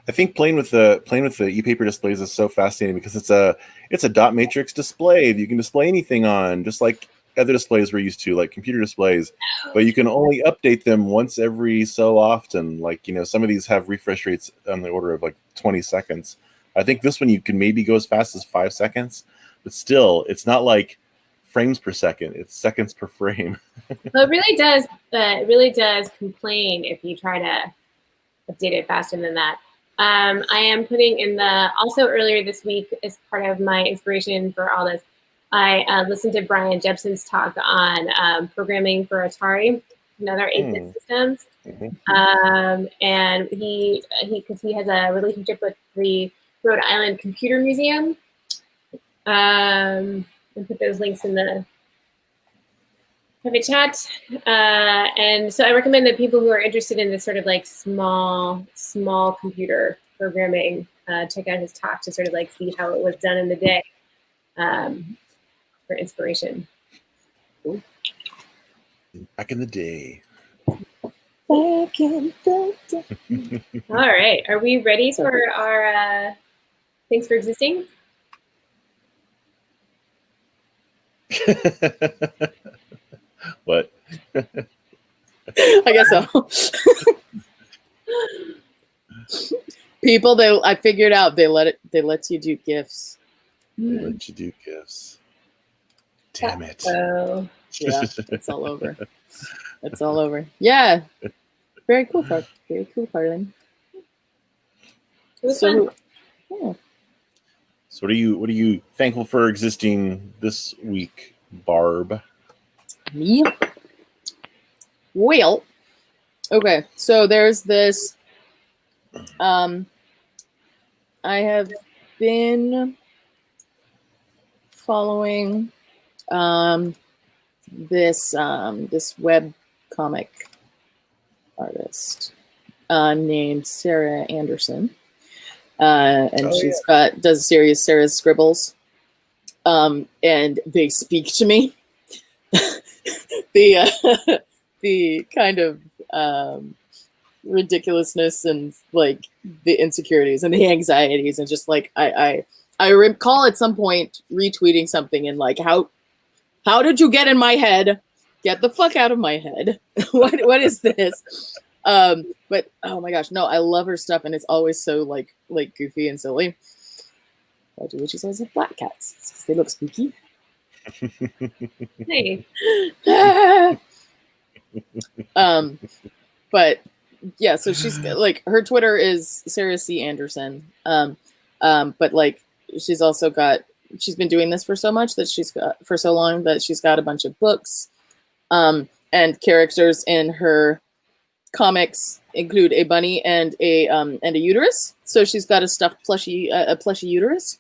I think playing with the e-paper displays is so fascinating because it's a dot matrix display that you can display anything on, just like other displays we're used to, like computer displays. But you can only update them once every so often. Like, you know, some of these have refresh rates on the order of like 20 seconds. I think this one you can maybe go as fast as 5 seconds, but still, it's not like frames per second; it's seconds per frame. Well, it really does. It really does complain if you try to update it faster than that. I am putting in also earlier this week as part of my inspiration for all this, I listened to Brian Jepson's talk on programming for Atari and other 8-bit systems. And because he has a relationship with the Rhode Island Computer Museum. And put those links in the private chat. And so I recommend that people who are interested in this sort of like small computer programming check out his talk to sort of like see how it was done in the day for inspiration. Ooh. Back in the day. Back in the day. All right. Are we ready for our thanks for existing? What? I guess so. People, I figured out they let you do gifts. They let you do gifts. Damn it. So Yeah, it's all over. It's all over. Yeah. Very cool, very cool, Carlin. it was fun. Yeah. So what are you thankful for existing this week, Barb? Me? Well, okay. So there's this. I have been following this web comic artist named Sarah Anderson, and she's does a series, Sarah's Scribbles, and they speak to me. The kind of ridiculousness and like the insecurities and the anxieties, and just like I recall at some point retweeting something and like, how did you get in my head? Get the fuck out of my head. What is this? But oh my gosh, no, I love her stuff, and it's always so like goofy and silly. I do what she says with black cats because they look spooky. Hey. But yeah, so she's like, her Twitter is Sarah C. Anderson. But like she's been doing this for so long that she's got a bunch of books. And characters in her comics include a bunny and a uterus. So she's got a stuffed plushy uterus,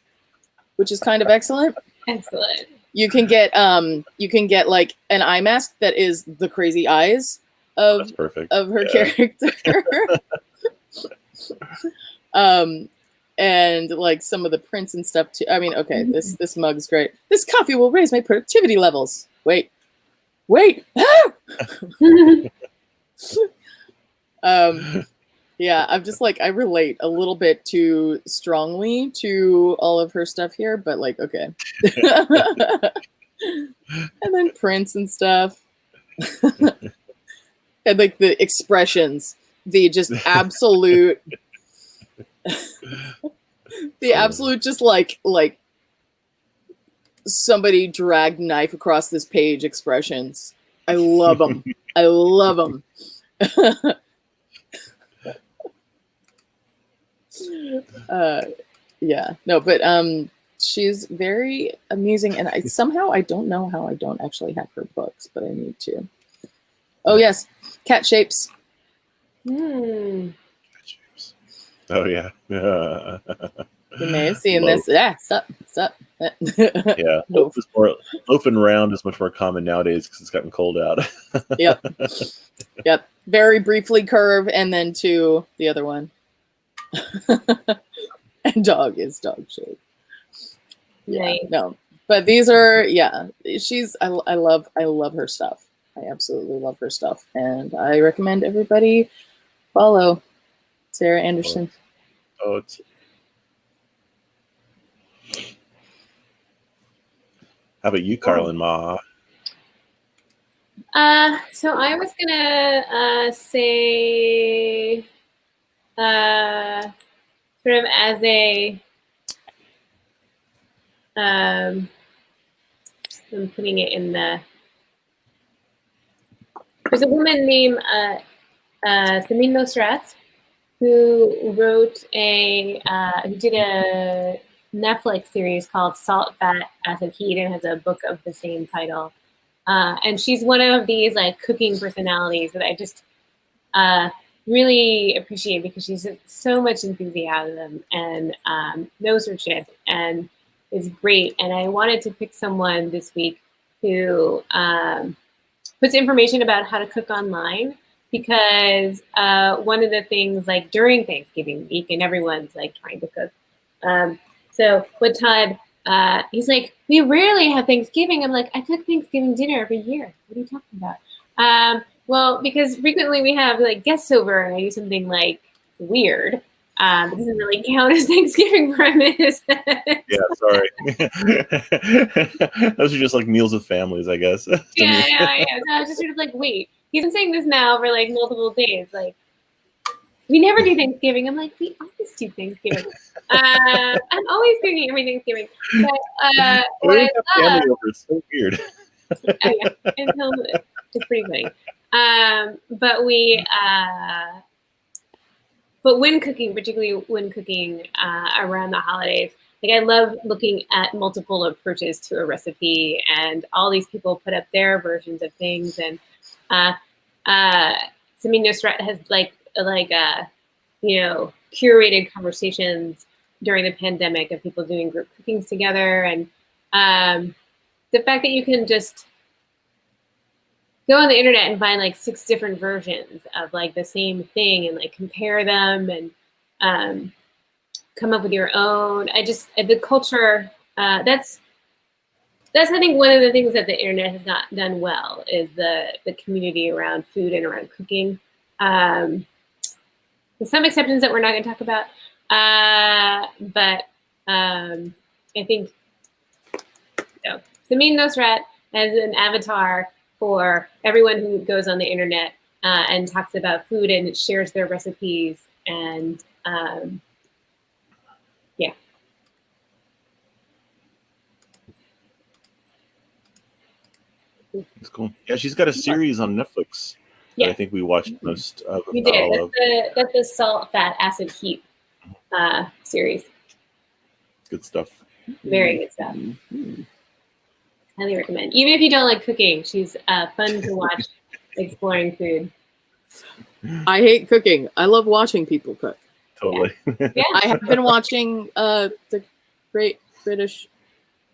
which is kind of excellent. Excellent. You can get like an eye mask that is the crazy eyes of her character. And like some of the prints and stuff too. I mean, okay, this mug's great. This coffee will raise my productivity levels. Wait. Yeah, I'm just like, I relate a little bit too strongly to all of her stuff here, but like, okay. And then prints and stuff. And like the expressions, the just absolute, just like somebody dragged knife across this page expressions. I love them. I love them. Yeah, no, but she's very amusing, and I don't know how I don't actually have her books, but I need to. Oh yes, cat shapes. Cat shapes. Oh yeah. You may have seen this. Yeah, sup. Yeah, loaf and round is much more common nowadays because it's gotten cold out. Yep. Very briefly curve, and then to the other one. And dog is dog shape. Yeah, right. No, but these are I love her stuff. I absolutely love her stuff, and I recommend everybody follow Sarah Anderson. How about you, Carlin Ma? So I was gonna say, sort of as a, I'm putting it in there's a woman named Samin Nosrat who who did a Netflix series called Salt, Fat, Acid, Heat, and has a book of the same title. And she's one of these like cooking personalities that I just really appreciate because she's so much enthusiasm and knows her shit and is great. And I wanted to pick someone this week who puts information about how to cook online, because one of the things like during Thanksgiving week and everyone's like trying to cook. So with Todd, he's like, we rarely have Thanksgiving. I'm like, I cook Thanksgiving dinner every year. What are you talking about? Well, because frequently we have like guests over and I do something like weird. It doesn't really count as Thanksgiving premise. Yeah, sorry. Those are just like meals with families, I guess. Yeah. So I was just sort of like, wait, he's been saying this now for like multiple days. Like, We never do Thanksgiving. I'm like, we always do Thanksgiving. I'm always cooking every Thanksgiving. But what I love, over. It's so weird. it's pretty funny. But when cooking, particularly when cooking around the holidays, like I love looking at multiple approaches to a recipe, and all these people put up their versions of things. And Samin Nosrat has curated conversations during the pandemic of people doing group cookings together, and the fact that you can just go on the internet and find like 6 different versions of like the same thing and like compare them and come up with your own. The culture, that's I think one of the things that the internet has not done well is the community around food and around cooking. There's some exceptions that we're not going to talk about, but I think Samin Nosrat as an avatar for everyone who goes on the internet and talks about food and shares their recipes, and yeah. It's cool. Yeah, she's got a series on Netflix that I think we watched most of. We did. That's the Salt, Fat, Acid, Heat series. Good stuff. Very good stuff. Highly recommend. Even if you don't like cooking, she's fun to watch exploring food. I hate cooking. I love watching people cook. Totally. Yeah. I have been watching the Great British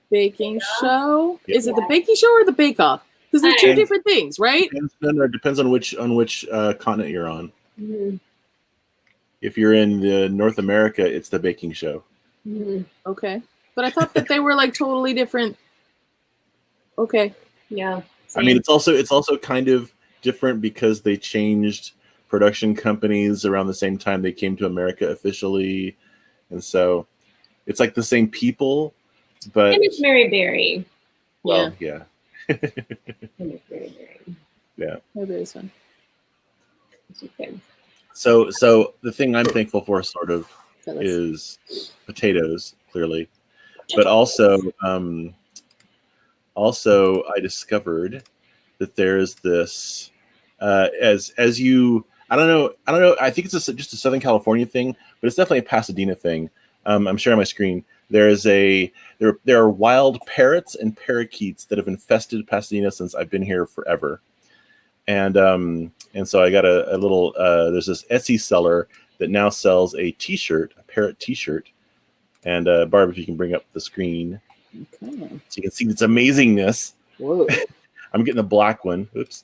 Baking Show. Yeah. Is it the Baking Show or the Bake Off? Because they're 2 different things, right? Depends on which continent you're on. Mm-hmm. If you're in the North America, it's the Baking Show. Mm-hmm. Okay, but I thought that they were like totally different. Okay. Yeah. I mean, it's also kind of different because they changed production companies around the same time they came to America officially, and so it's like the same people, but and it's Mary Berry. Well, yeah. And it's Mary Berry. Yeah. Maybe this one. So the thing I'm thankful for sort of is potatoes, clearly, but also I discovered that there's this as you I don't know I think it's just a Southern California thing, but it's definitely a Pasadena thing. I'm sharing my screen. There are wild parrots and parakeets that have infested Pasadena since I've been here forever, and so I got a little there's this Etsy seller that now sells a T-shirt, a parrot T-shirt, and Barb, if you can bring up the screen. Okay. So you can see its amazingness. Whoa. I'm getting the black one. Oops.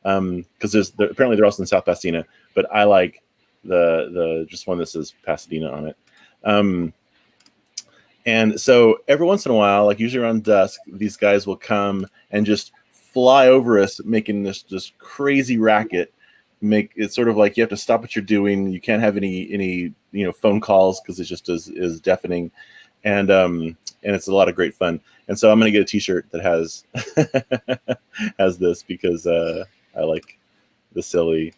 Because apparently they're also in South Pasadena, but I like the just one that says Pasadena on it. And so every once in a while, like usually around dusk, these guys will come and just fly over us, making this crazy racket. Make it sort of like you have to stop what you're doing. You can't have any phone calls because it's just is deafening, and it's a lot of great fun. And so I'm gonna get a T-shirt that has has this because I like the silly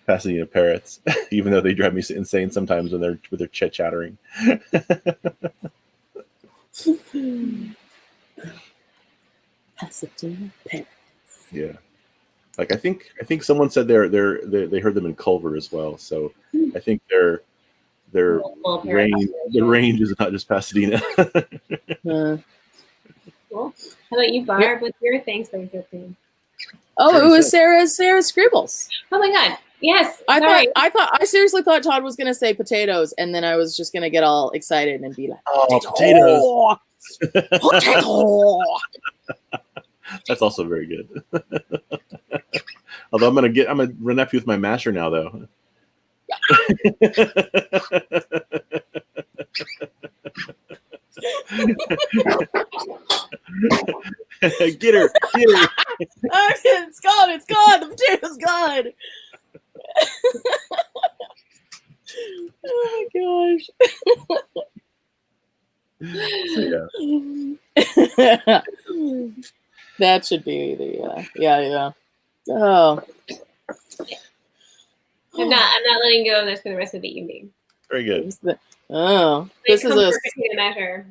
Pasadena parrots, even though they drive me insane sometimes when they're with their chattering. Pasadena parrots. Yeah, like I think someone said they heard them in Culver as well. So I think their range is not just Pasadena. Cool. How about you, Barb? What's your thanks for cooking? Oh, it was Sarah's Scribbles. Oh my God! Yes. I seriously thought Todd was gonna say potatoes, and then I was just gonna get all excited and be like, "Oh, potatoes! Potato!" That's also very good. Although I'm gonna run up you with my masher now, though. Get her! It's gone. The potato's gone. Oh my gosh. That should be the yeah. Oh. I'm not letting go of this for the rest of the evening. Very good. This is a. measure.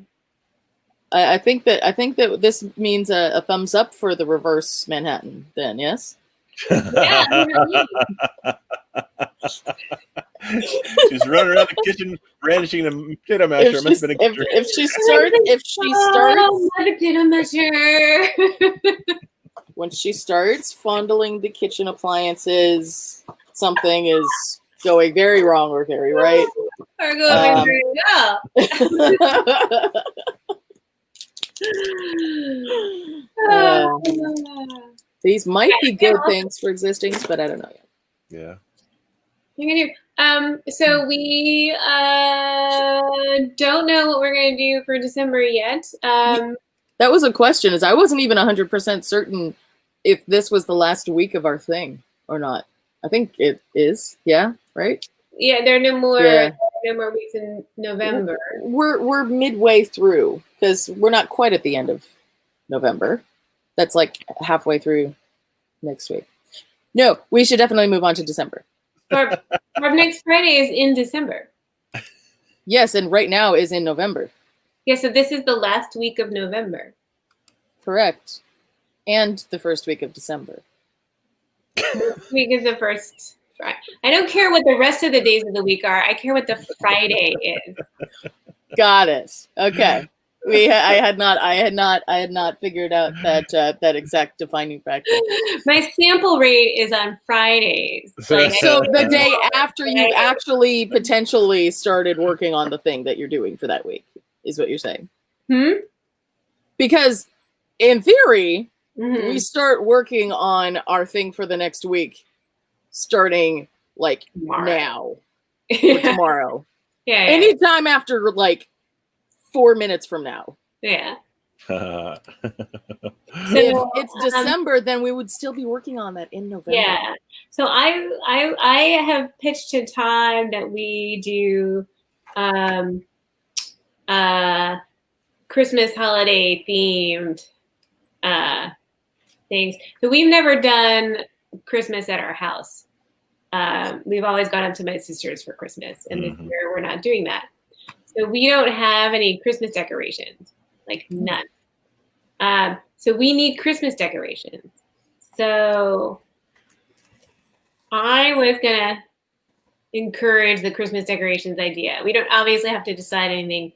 I think that this means a thumbs up for the reverse Manhattan. Then yes. Yeah. She's running around the kitchen brandishing a potato masher. If she starts potato masher. When she starts fondling the kitchen appliances, something is going very wrong or very right. Or going very well. These might be good things for existing, but I don't know Yeah. yet. So we don't know what we're going to do for December yet. That was a question, as I wasn't even 100% certain if this was the last week of our thing or not. I think it is. Yeah, right? Yeah, there are no more weeks in November. We're midway through, because we're not quite at the end of November. That's like halfway through next week. No, we should definitely move on to December. Our next Friday is in December. Yes, and right now is in November. Yeah, so this is the last week of November. Correct. And the first week of December. This week is the first Friday. I don't care what the rest of the days of the week are. I care what the Friday is. Got it. Okay. I had not figured out that exact defining factor. My sample rate is on Fridays. So the day after you've actually potentially started working on the thing that you're doing for that week is what you're saying. Because in theory, we start working on our thing for the next week starting like now or tomorrow. Yeah. Anytime after like 4 minutes from now. Yeah. So if it's December, then we would still be working on that in November. Yeah. So I have pitched a time that we do Christmas holiday themed things. So we've never done Christmas at our house. We've always gone up to my sister's for Christmas, and this year we're not doing that. So we don't have any Christmas decorations, like none. So we need Christmas decorations. So I was gonna encourage the Christmas decorations idea. We don't obviously have to decide anything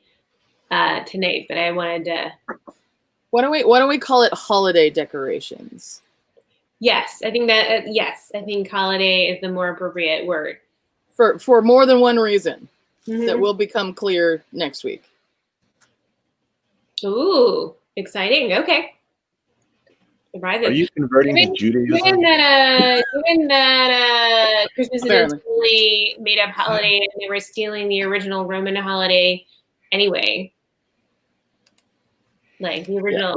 tonight, but I wanted to. Why don't we call it holiday decorations? Yes, I think that. Yes, I think holiday is the more appropriate word. For more than one reason that will become clear next week. Ooh, exciting! Okay. Are you converting to Judaism? Given that Christmas is a totally made-up holiday, and they were stealing the original Roman holiday anyway. Like the original,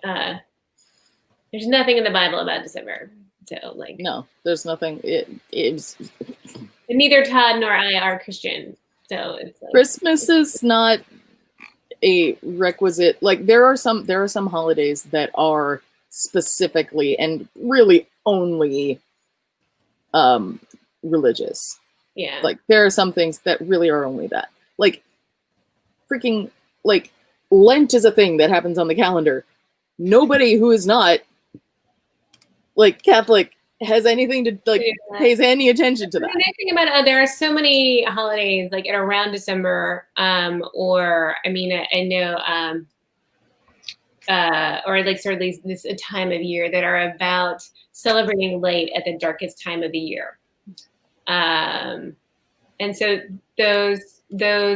there's nothing in the Bible about December. So like, no, there's nothing. It's neither Todd nor I are Christian, so it's like, Christmas is not a requisite. Like there are some holidays that are specifically and really only religious. Yeah. Like there are some things that really are only that. Like freaking like Lent is a thing that happens on the calendar. Nobody who is not like Catholic has anything to like pays any attention to that. The nice thing about there are so many holidays like at around December, or I mean I know or like sort of this a time of year that are about celebrating light at the darkest time of the year. And so those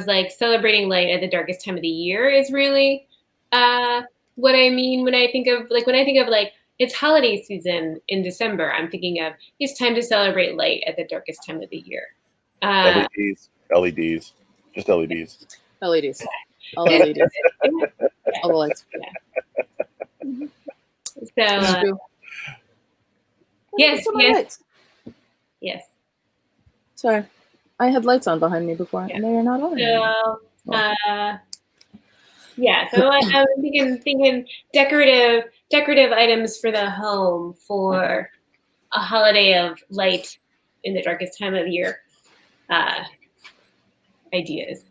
like celebrating light at the darkest time of the year is really what I mean when I think of like it's holiday season in December. I'm thinking of it's time to celebrate light at the darkest time of the year. LEDs, just LEDs. LEDs. All LEDs. All the lights. Yeah. So yes. Sorry, I had lights on behind me before, and they are not on. So yeah. So I'm thinking decorative items for the home for a holiday of light in the darkest time of year ideas.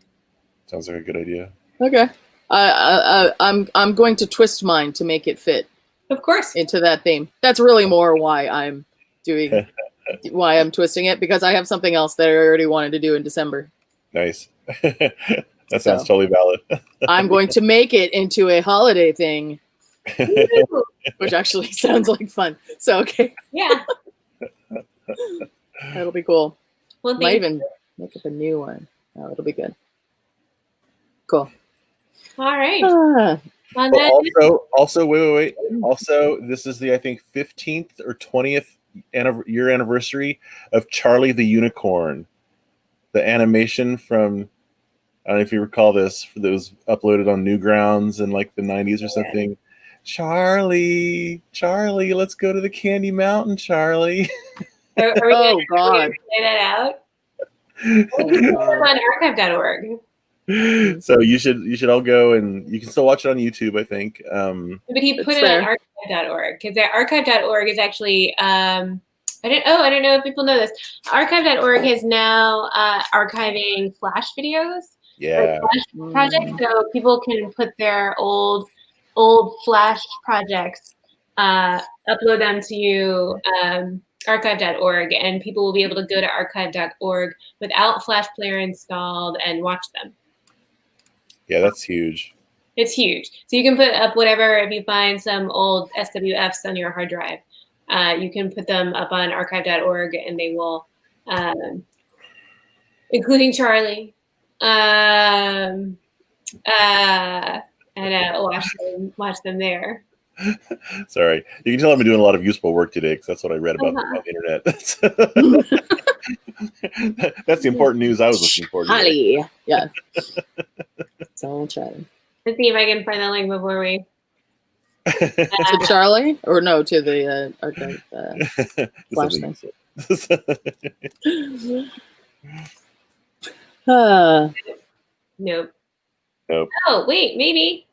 Sounds like a good idea. Okay. I'm going to twist mine to make it fit Of course. into that theme. That's really more why I'm twisting it, because I have something else that I already wanted to do in December. Nice. That sounds totally valid. I'm going to make it into a holiday thing, which actually sounds like fun. So, okay. Yeah. That'll be cool. Well, Might even make up a new one. Oh, it'll be good. Cool. all right. But also, wait. Also, this is the, I think, 15th or 20th year anniversary of Charlie the Unicorn, the animation from, I don't know if you recall this, that was uploaded on Newgrounds in like the 90s or something. Charlie, let's go to the Candy Mountain, Charlie. Are we Oh, gonna God. play that out? On archive.org. So you should all go, and you can still watch it on YouTube, I think. But he put it on archive.org because archive.org is actually I don't know if people know this. Archive.org is now archiving Flash videos. Yeah. Flash projects, so people can put their old Flash projects, upload them to archive.org, and people will be able to go to archive.org without Flash Player installed and watch them. Yeah, that's huge. It's huge. So you can put up whatever, if you find some old SWFs on your hard drive, you can put them up on archive.org, and they will, including Charlie, and watch them there. Sorry. You can tell I've been doing a lot of useful work today, because that's what I read about on the internet. That's the important news I was looking for today. Holly. Yeah. So I'll try. Let's see if I can find the link before we. To Charlie? Or no, to the archive Flash thing. Nope. Nope. Oh, wait, maybe.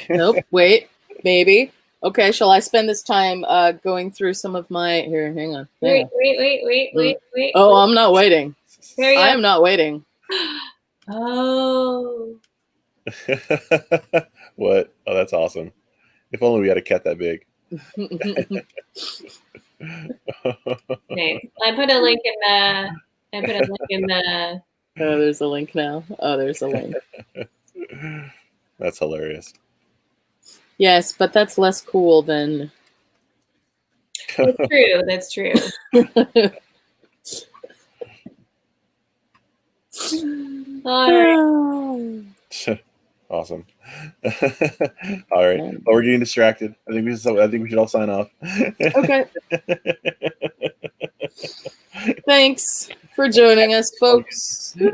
Nope. Wait, maybe. Okay, shall I spend this time going through some of my here? Hang on. Wait. Oh, I'm not waiting. There you go. I am not waiting. Oh. What? Oh, that's awesome. If only we had a cat that big. Okay. I put a link in the. Oh, there's a link now. Oh, there's a link. That's hilarious. Yes, but that's less cool than. That's true. All right. Awesome. All right. Well, we're getting distracted. I think we should all sign off. Okay. Thanks for joining us, folks. Thanks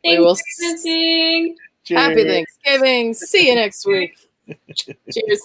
for listening. Cheers. Happy Thanksgiving. See you next week. Cheers.